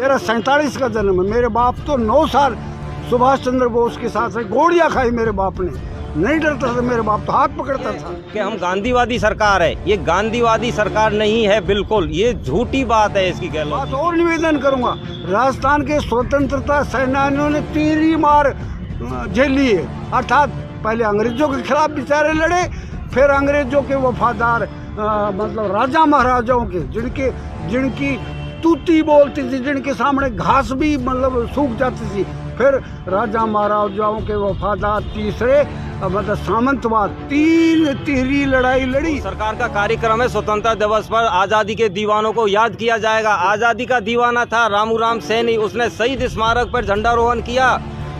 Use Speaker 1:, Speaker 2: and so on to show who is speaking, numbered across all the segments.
Speaker 1: मेरा 47 का जन्म है। मेरे बाप तो 9 साल सुभाष चंद्र बोस के साथ है, गोलियां खाई मेरे बाप ने, नहीं डरता था मेरे बाप तो हाथ पकड़ता था।
Speaker 2: कि हम गांधीवादी सरकार है, ये गांधीवादी सरकार नहीं है, बिल्कुल ये झूठी बात है इसकी। कह लो
Speaker 1: बात और निवेदन करूंगा, राजस्थान के स्वतंत्रता सेनानियों ने तीरी मार झेली है, अर्थात पहले अंग्रेजों के खिलाफ बेचारे लड़े, फिर अंग्रेजों के वफादार मतलब राजा महाराजाओं के जिनकी तूती बोलती थी, जिनके सामने घास भी मतलब सूख जाती थी, फिर राजा महाराजाओं के वफादार तीसरे मतलब सामंतवाद, 3 तिहरी लड़ाई लड़ी।
Speaker 2: सरकार का कार्यक्रम है स्वतंत्रता दिवस पर आज़ादी के दीवानों को याद किया जाएगा। आज़ादी का दीवाना था रामू राम सैनी, उसने शहीद स्मारक पर झंडारोहण किया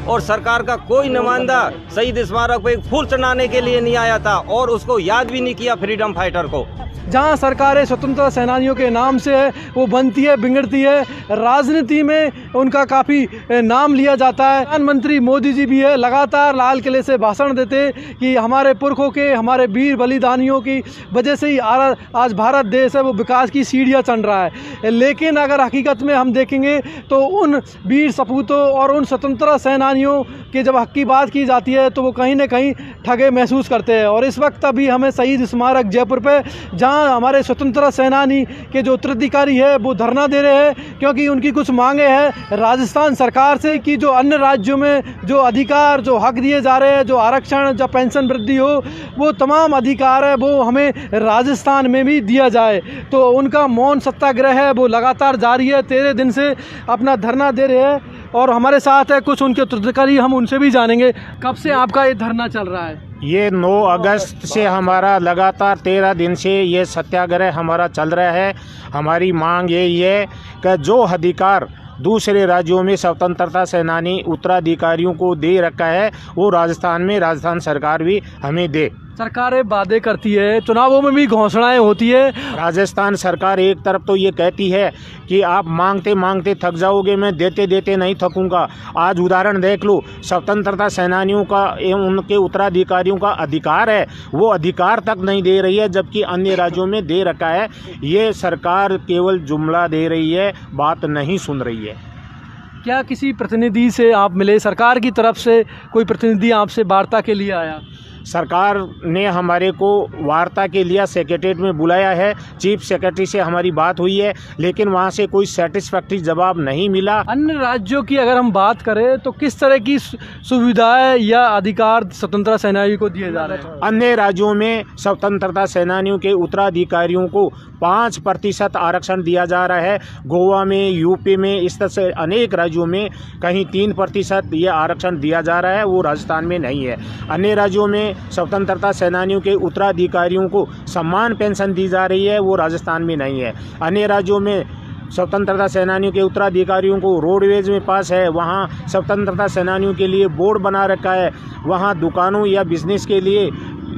Speaker 2: और सरकार का कोई नुमाइंदा शहीद स्मारक पर एक फूल चढ़ाने के लिए नहीं आया था और उसको याद भी नहीं किया फ्रीडम फाइटर को।
Speaker 3: जहां सरकारें स्वतंत्रता सेनानियों के नाम से है वो बनती है बिगड़ती है, राजनीति में उनका काफ़ी नाम लिया जाता है। प्रधानमंत्री मोदी जी भी है, लगातार लाल किले से भाषण देते कि हमारे पुरखों के, हमारे वीर बलिदानियों की वजह से ही आज भारत देश है वो विकास की सीढ़ियाँ चढ़ रहा है। लेकिन अगर हकीकत में हम देखेंगे तो उन वीर सपूतों और उन स्वतंत्रता सेनानियों के जब हक की बात की जाती है तो वो कहीं ना कहीं ठगे महसूस करते हैं। और इस वक्त अभी हमें शहीद स्मारक जयपुर पे जहां हमारे स्वतंत्रता सेनानी के जो उत्तराधिकारी है वो धरना दे रहे हैं, क्योंकि उनकी कुछ मांगे हैं राजस्थान सरकार से कि जो अन्य राज्यों में जो अधिकार जो हक दिए जा रहे हैं, जो आरक्षण, जो पेंशन वृद्धि हो, वो तमाम अधिकार है वो हमें राजस्थान में भी दिया जाए। तो उनका मौन सत्याग्रह है वो लगातार जारी है, 13 दिन से अपना धरना दे रहे हैं। और हमारे साथ है कुछ उनके उत्तराधिकारी, हम उनसे भी जानेंगे कब से आपका ये धरना चल रहा है।
Speaker 4: ये 9 अगस्त से हमारा लगातार 13 दिन से ये सत्याग्रह हमारा चल रहा है। हमारी मांग यही है कि जो अधिकार दूसरे राज्यों में स्वतंत्रता सेनानी उत्तराधिकारियों को दे रखा है वो राजस्थान में राजस्थान सरकार भी हमें दे।
Speaker 3: सरकारें वादे करती है, चुनावों में भी घोषणाएं होती है।
Speaker 4: राजस्थान सरकार एक तरफ तो ये कहती है कि आप मांगते मांगते थक जाओगे, मैं देते देते नहीं थकूंगा। आज उदाहरण देख लो, स्वतंत्रता सेनानियों का एवं उनके उत्तराधिकारियों का अधिकार है वो अधिकार तक नहीं दे रही है, जबकि अन्य राज्यों में दे रखा है। ये सरकार केवल जुमला दे रही है, बात नहीं सुन रही है।
Speaker 3: क्या किसी प्रतिनिधि से आप मिले, सरकार की तरफ से कोई प्रतिनिधि आपसे वार्ता के लिए आया?
Speaker 4: सरकार ने हमारे को वार्ता के लिए सेक्रेटरीट में बुलाया है, चीफ सेक्रेटरी से हमारी बात हुई है, लेकिन वहां से कोई सेटिस्फैक्टरी जवाब नहीं मिला।
Speaker 3: अन्य राज्यों की अगर हम बात करें तो किस तरह की सुविधाएं या अधिकार स्वतंत्रता सेनानियों को दिए जा रहे हैं?
Speaker 4: अन्य राज्यों में स्वतंत्रता सेनानियों के उत्तराधिकारियों को 5% आरक्षण दिया जा रहा है। गोवा में, यूपी में, इस तरह से अनेक राज्यों में कहीं 3% ये आरक्षण दिया जा रहा है, वो राजस्थान में नहीं है। अन्य राज्यों में स्वतंत्रता सेनानियों के उत्तराधिकारियों को सम्मान पेंशन दी जा रही है, वो राजस्थान में नहीं है। अन्य राज्यों में स्वतंत्रता सेनानियों के उत्तराधिकारियों को रोडवेज में पास है, वहाँ स्वतंत्रता सेनानियों के लिए बोर्ड बना रखा है, वहाँ दुकानों या बिजनेस के लिए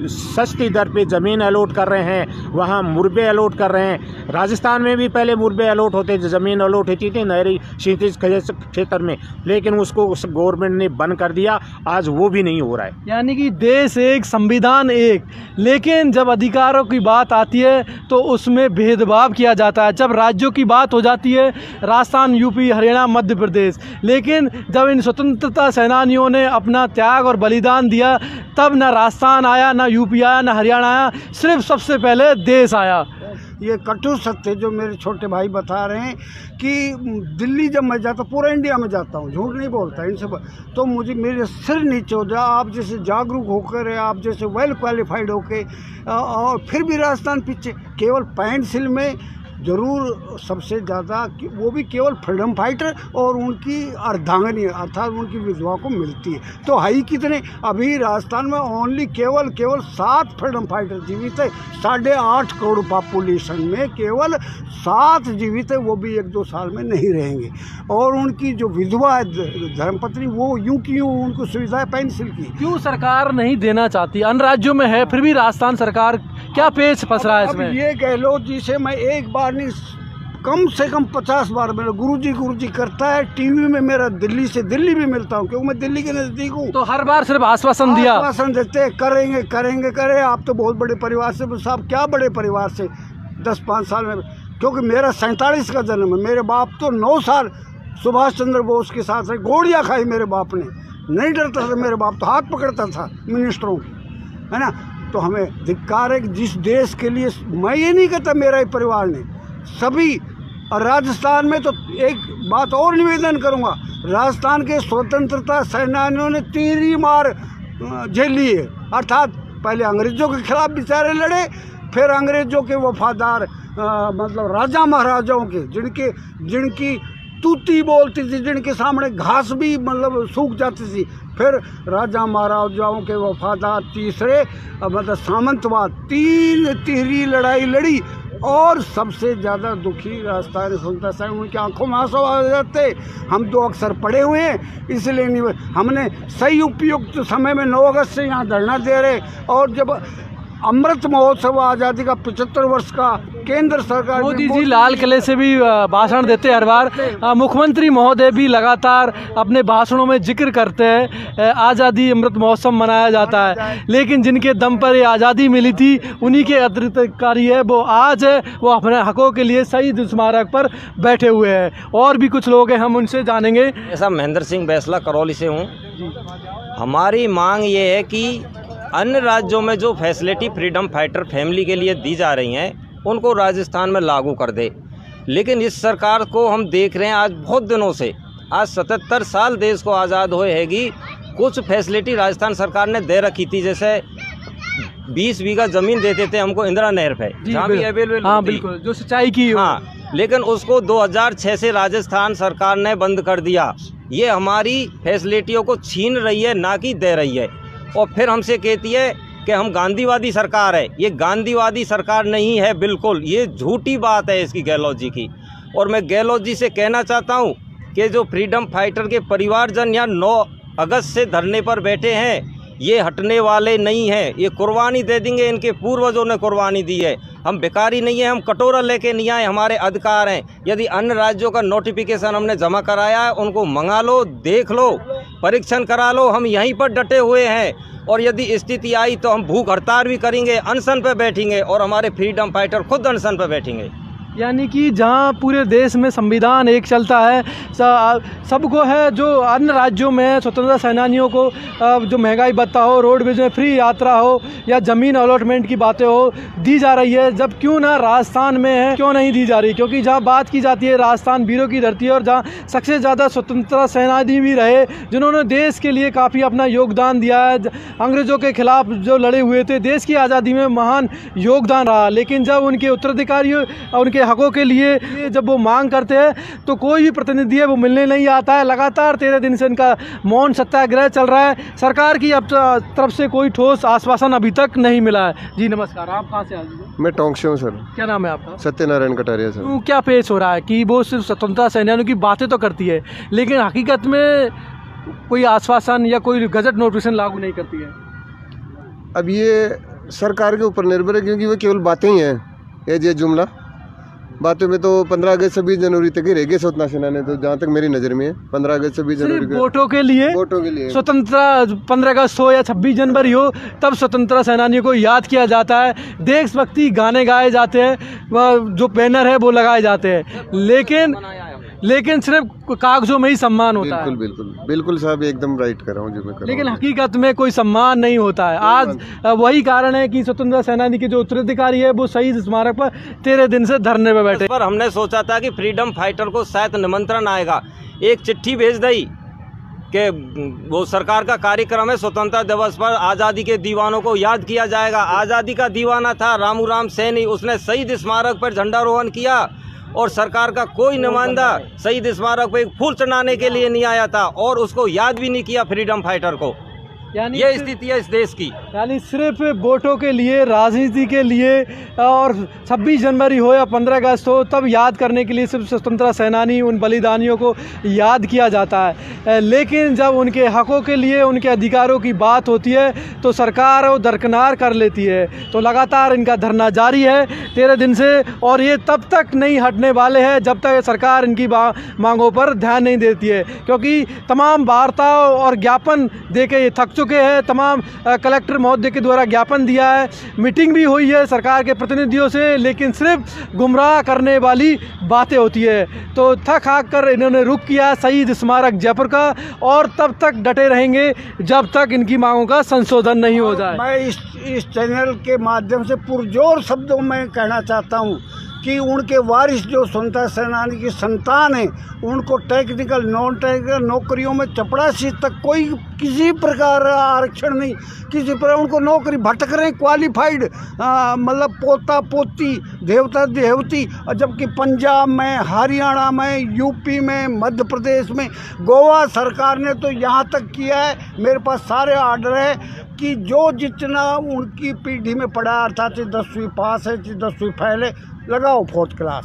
Speaker 4: सस्ती दर पे ज़मीन अलॉट कर रहे हैं, वहाँ मुरबे अलॉट कर रहे हैं। राजस्थान में भी पहले मुरबे अलॉट होते, ज़मीन अलॉट होती थी नहरी क्षितिज क्षेत्र में, लेकिन उसको उस गवर्नमेंट ने बंद कर दिया, आज वो भी नहीं हो रहा है।
Speaker 3: यानी कि देश एक, संविधान एक, लेकिन जब अधिकारों की बात आती है तो उसमें भेदभाव किया जाता है। जब राज्यों की बात हो जाती है, राजस्थान, यूपी, हरियाणा, मध्य प्रदेश, लेकिन जब इन स्वतंत्रता सेनानियों ने अपना त्याग और बलिदान दिया तब ना राजस्थान आया, ना यूपी आया, ना हरियाणा आया, सिर्फ सबसे पहले देश आया।
Speaker 1: ये कटु सत्य जो मेरे छोटे भाई बता रहे हैं कि दिल्ली जब मैं जाता, पूरा इंडिया में जाता हूँ, झूठ नहीं बोलता इनसे, तो मुझे मेरे सिर नीचे हो जाए। आप जैसे जागरूक होकर, आप जैसे वेल क्वालिफाइड होके, और फिर भी राजस्थान पीछे। केवल पेंसिल में जरूर सबसे ज़्यादा, वो भी केवल फ्रीडम फाइटर और उनकी अर्धांगिनी अर्थात उनकी विधवा को मिलती है। तो हाई कितने, अभी राजस्थान में ओनली केवल 7 फ्रीडम फाइटर जीवित है। 8.5 करोड़ पॉपुलेशन में केवल 7 जीवित है, वो भी 1-2 साल में नहीं रहेंगे। और उनकी जो विधवा है धर्मपत्नी, वो यूं की यूं उनको सुविधा है पेंसिल की।
Speaker 3: क्यों सरकार नहीं देना चाहती? अन्य राज्यों में है, फिर भी राजस्थान सरकार क्या पेच फंस रहा है इसमें?
Speaker 1: ये गहलोत जी से मैं एक बार नहीं, कम से कम 50 बार मेरा गुरुजी करता है। टीवी में मेरा दिल्ली से दिल्ली भी मिलता हूँ, क्योंकि मैं दिल्ली के नज़दीक हूँ।
Speaker 3: तो हर बार सिर्फ आश्वासन दिया,
Speaker 1: आश्वासन देते करेंगे करेंगे करे। आप तो बहुत बड़े परिवार से, साहब क्या बड़े परिवार से 10-5 साल में, क्योंकि मेरा 47 का जन्म है। मेरे बाप तो 9 साल सुभाष चंद्र बोस के साथ है, गोलियां खाई मेरे बाप ने, नहीं डरता था मेरे बाप, तो हाथ पकड़ता था मिनिस्टरों की, है ना। तो हमें धिक्कार है कि जिस देश के लिए, मैं ये नहीं कहता मेरा ही परिवार ने, सभी, और राजस्थान में तो एक बात और निवेदन करूँगा, राजस्थान के स्वतंत्रता सेनानियों ने तीरी मार झेली है, अर्थात पहले अंग्रेज़ों के खिलाफ बेचारे लड़े, फिर अंग्रेज़ों के वफादार मतलब राजा महाराजाओं के, जिनकी तूती बोलती थी, जिनके सामने घास भी मतलब सूख जाती थी, फिर राजा महाराजाओं के वफादार तीसरे मतलब सामंतवाद, 3 तिहरी लड़ाई लड़ी, और सबसे ज़्यादा दुखी राजस्थानी स्वतंत्रता, उनकी आंखों में आंसू आ जाते। हम तो अक्सर पड़े हुए हैं, इसलिए नहीं, हमने सही उपयुक्त समय में 9 अगस्त से यहाँ धरना दे रहे, और जब अमृत महोत्सव आज़ादी का 75 वर्ष का केंद्र सरकार,
Speaker 3: मोदी जी लाल किले से भी भाषण देते हैं हर बार, मुख्यमंत्री महोदय भी लगातार अपने भाषणों में जिक्र करते हैं आज़ादी अमृत महोत्सव मनाया जाता है, लेकिन जिनके दम पर ये आज़ादी मिली थी उन्हीं के अधिकारी है वो आज है वो अपने हकों के लिए शहीद स्मारक पर बैठे हुए हैं। और भी कुछ लोग हैं, हम उनसे जानेंगे।
Speaker 2: ऐसा महेंद्र सिंह बैसला करौली से हूँ। हमारी मांग ये है कि अन्य राज्यों में जो फैसिलिटी फ्रीडम फाइटर फैमिली के लिए दी जा रही हैं उनको राजस्थान में लागू कर दे, लेकिन इस सरकार को हम देख रहे हैं आज बहुत दिनों से, आज 77 साल देश को आज़ाद हुए हैगी, कुछ फैसिलिटी राजस्थान सरकार ने दे रखी थी, जैसे 20 बीघा ज़मीन देते थे हमको इंदिरा नहर पे, जहाँ भी अवेलेबल,
Speaker 3: हाँ बिल्कुल, जो सिंचाई की,
Speaker 2: हाँ, लेकिन उसको 2006 से राजस्थान सरकार ने बंद कर दिया। ये हमारी फैसिलिटियों को छीन रही है, ना कि दे रही है। और फिर हमसे कहती है कि हम गांधीवादी सरकार है। ये गांधीवादी सरकार नहीं है, बिल्कुल ये झूठी बात है इसकी, गहलोत जी की। और मैं गहलोत जी से कहना चाहता हूँ कि जो फ्रीडम फाइटर के परिवारजन यहाँ 9 अगस्त से धरने पर बैठे हैं, ये हटने वाले नहीं हैं, ये कुर्बानी दे देंगे, इनके पूर्वजों ने कुर्बानी दी है। हम बेकारी नहीं है, हम कटोरा लेके नहीं आए, हमारे अधिकार हैं। यदि अन्य राज्यों का नोटिफिकेशन हमने जमा कराया है, उनको मंगा लो, देख लो, परीक्षण करा लो, हम यहीं पर डटे हुए हैं। और यदि स्थिति आई तो हम भूख हड़ताल भी करेंगे, अनशन पर बैठेंगे, और हमारे फ्रीडम फाइटर खुद अनशन पर बैठेंगे।
Speaker 3: यानी कि जहाँ पूरे देश में संविधान एक चलता है, सबको है, जो अन्य राज्यों में स्वतंत्रता सेनानियों को जो महंगाई भत्ता हो, रोडवेज में फ्री यात्रा हो, या ज़मीन अलॉटमेंट की बातें हो, दी जा रही है, जब क्यों ना राजस्थान में है, क्यों नहीं दी जा रही? क्योंकि जहाँ बात की जाती है राजस्थान वीरों की धरती है, और जहाँ सबसे ज़्यादा स्वतंत्रता सेनानी भी रहे, जिन्होंने देश के लिए काफ़ी अपना योगदान दिया है, अंग्रेज़ों के खिलाफ जो लड़े हुए थे, देश की आज़ादी में महान योगदान रहा। लेकिन जब उनके उत्तराधिकारियों, उनके हकों के लिए जब वो मांग करते हैं तो कोई भी प्रतिनिधि है वो मिलने नहीं आता है। लगातार 13 दिन से इनका मौन सत्याग्रह चल रहा है। सरकार की अब तरफ से कोई ठोस आश्वासन अभी तक नहीं मिला है। जी नमस्कार, आप कहाँ से आए?
Speaker 5: मैं टोंक से हूँ सर।
Speaker 3: क्या नाम है आपका?
Speaker 5: सत्यनारायण कटारिया सर।
Speaker 3: तो क्या पेश हो रहा है कि वो सिर्फ स्वतंत्रता सेनानियों की बातें तो करती है, लेकिन हकीकत में कोई आश्वासन या कोई गजट नोटिफिकेशन लागू नहीं करती है?
Speaker 5: अब ये सरकार के ऊपर निर्भर है, क्योंकि वो केवल बातें ही हैं, ये जुमला बातों में तो 15 अगस्त 26 जनवरी तक ही रह गए स्वतंत्रता सेनानी, तो जहाँ तक मेरी नज़र में है 15 अगस्त 26 जनवरी
Speaker 3: वोटों के लिए स्वतंत्रता 15 अगस्त हो या 26 जनवरी हो, तब स्वतंत्रता सेनानियों को याद किया जाता है, देशभक्ति गाने गाए जाते हैं, जो बैनर है वो लगाए जाते हैं, लेकिन सिर्फ कागजों में ही सम्मान होता है।
Speaker 5: बिल्कुल साहब, एकदम राइट कर रहा हूँ जो मैं कर रहा हूँ,
Speaker 3: लेकिन हकीकत में कोई सम्मान नहीं होता है। आज वही कारण है कि स्वतंत्रता सेनानी के जो उत्तराधिकारी है वो शहीद स्मारक पर 13 दिन से धरने पर बैठे।
Speaker 2: पर हमने सोचा था कि फ्रीडम फाइटर को शायद निमंत्रण आएगा, एक चिट्ठी भेज दी कि वो सरकार का कार्यक्रम है, स्वतंत्रता दिवस पर आज़ादी के दीवानों को याद किया जाएगा। आज़ादी का दीवाना था रामू राम सैनी, उसने शहीद स्मारक पर झंडारोहण किया, और सरकार का कोई नुमाइंदा शहीद स्मारक पर एक फूल चढ़ाने के लिए नहीं आया था, और उसको याद भी नहीं किया फ्रीडम फाइटर को।
Speaker 3: यानी
Speaker 2: ये स्थिति है इस देश की।
Speaker 3: यानी सिर्फ वोटों के लिए, राजनीति के लिए, और 26 जनवरी हो या 15 अगस्त हो, तब याद करने के लिए सिर्फ स्वतंत्रता सेनानी, उन बलिदानियों को याद किया जाता है। लेकिन जब उनके हकों के लिए, उनके अधिकारों की बात होती है तो सरकार वो दरकिनार कर लेती है। तो लगातार इनका धरना जारी है 13 दिन से, और ये तब तक नहीं हटने वाले हैं जब तक सरकार इनकी मांगों पर ध्यान नहीं देती है, क्योंकि तमाम वार्ता और ज्ञापन दे के ये थक चुके हैं, तमाम कलेक्टर महोदय के द्वारा ज्ञापन दिया है, मीटिंग भी हुई है सरकार के प्रतिनिधियों से, लेकिन सिर्फ गुमराह करने वाली बातें होती है। तो थक हाक कर इन्होंने रुख किया शहीद स्मारक जयपुर का, और तब तक डटे रहेंगे जब तक इनकी मांगों का संशोधन नहीं हो जाए।
Speaker 1: मैं इस चैनल के माध्यम से पुरजोर शब्दों में कहना चाहता हूँ कि उनके वारिस जो स्वतंत्रता सेनानी की संतान है, उनको टेक्निकल नॉन टेक्निकल नौकरियों में चपरासी तक कोई किसी प्रकार आरक्षण नहीं, किसी प्रकार उनको नौकरी भटक रहे क्वालिफाइड, मतलब पोता पोती देवता देवती, और जबकि पंजाब में, हरियाणा में, यूपी में, मध्य प्रदेश में, गोवा सरकार ने तो यहाँ तक किया है, मेरे पास सारे ऑर्डर है कि जो जितना उनकी पीढ़ी में पढ़ा, अर्थात 10वीं पास है, 10वीं फेल है, लगाओ 4th क्लास,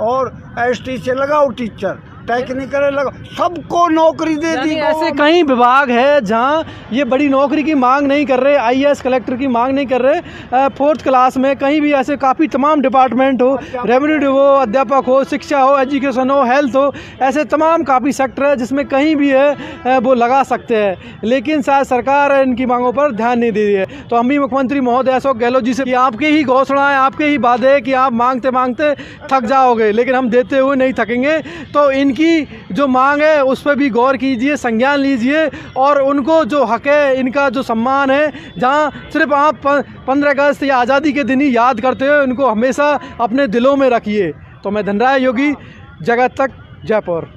Speaker 1: और एसटी से लगाओ टीचर, टेक्निकल लगाओ, सबको नौकरी दे दी।
Speaker 3: ऐसे कई विभाग है जहां ये बड़ी नौकरी की मांग नहीं कर रहे, आईएएस कलेक्टर की मांग नहीं कर रहे, 4th क्लास में कहीं भी ऐसे काफ़ी तमाम डिपार्टमेंट हो, रेवेन्यू हो, अध्यापक हो, शिक्षा हो, एजुकेशन हो, हेल्थ हो, ऐसे तमाम काफ़ी सेक्टर है जिसमें कहीं भी है वो लगा सकते हैं, लेकिन शायद सरकार इनकी मांगों पर ध्यान नहीं दे रही है। तो हम भी मुख्यमंत्री महोदय अशोक गहलोत जी से कि आपके ही घोषणाएं, आपके ही वादे कि आप मांगते मांगते थक जाओगे, लेकिन हम देते हुए नहीं थकेंगे। तो इनकी जो मांग है उस पर भी गौर कीजिए, संज्ञान लीजिए, और उनको जो हक है, इनका जो सम्मान है, जहां सिर्फ आप 15 अगस्त या आज़ादी के दिन ही याद करते हो, उनको हमेशा अपने दिलों में रखिए। तो मैं धनराज योगी, जगत तक जयपुर।